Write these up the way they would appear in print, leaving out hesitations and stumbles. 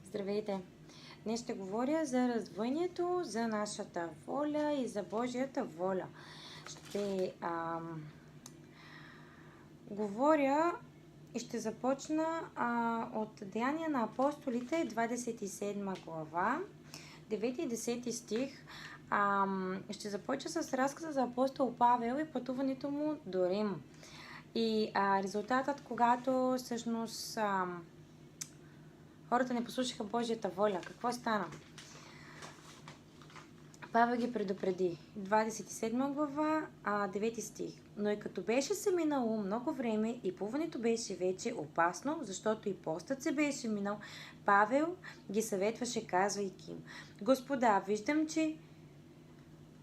Здравейте! Днес ще говоря за раздвоението, за нашата воля и за Божията воля. Ще говоря и ще започна от Деяния на апостолите, 27 глава, 9 и 10 стих. Ще започна с разказа за апостол Павел и пътуването му до Рим. И резултатът, когато всъщност хората не послушаха Божията воля. Какво стана? Павел ги предупреди. 27 глава, 9 стих. Но и като беше се минало много време и плуването беше вече опасно, защото и постът се беше минал, Павел ги съветваше, казвайки им: Господа, виждам, че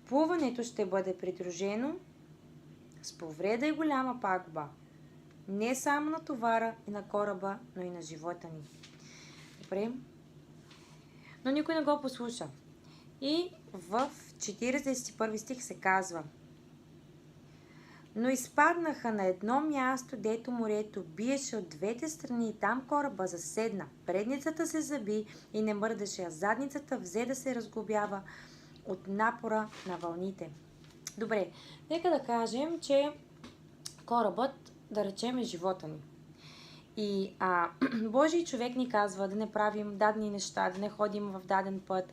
плуването ще бъде придружено с повреда и голяма пагуба. Не само на товара и на кораба, но и на живота ни. Добре. Но никой не го послуша. И в 41 стих се казва: но изпаднаха на едно място, дето морето биеше от двете страни и там кораба заседна. Предницата се заби и не мърдаше, а задницата взе да се разглобява от напора на вълните. Добре, нека да кажем, че корабът, да речем, е живота ни. И Божий човек ни казва да не правим дадени неща, да не ходим в даден път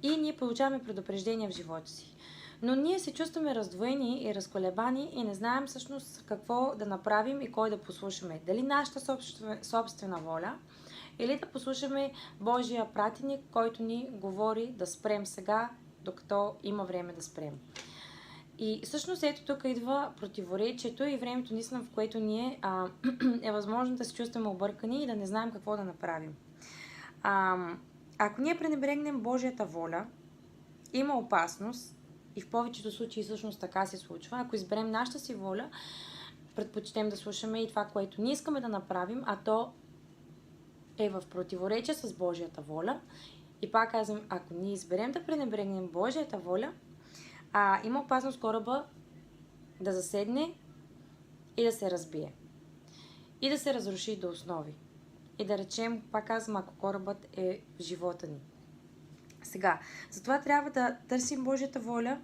и ние получаваме предупреждения в живота си. Но ние се чувстваме раздвоени и разколебани и не знаем всъщност какво да направим и кой да послушаме. Дали нашата собствена воля или да послушаме Божия пратеник, който ни говори да спрем сега, докато има време да спрем. И всъщност ето тук идва противоречието и времето наистина, в което ние е възможно да се чувстваме объркани и да не знаем какво да направим. Ако ние пренебрегнем Божията воля, има опасност, и в повечето случаи всъщност така се случва. Ако изберем нашата си воля, предпочитем да слушаме и това, което ние искаме да направим, а то е в противоречие с Божията воля. И пак казвам, ако ние изберем да пренебрегнем Божията воля, има опасност кораба да заседне и да се разбие. И да се разруши до основи. И да речем, пак казвам, ако корабът е в живота ни. Сега, затова трябва да търсим Божията воля,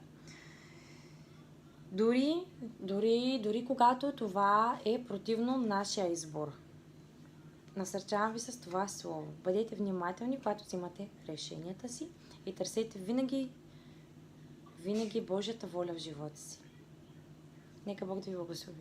дори когато това е противно нашия избор. Насърчавам ви с това слово. Бъдете внимателни, когато взимате решенията си и търсете винаги Божията воля в живота си. Нека Бог да ви благослови.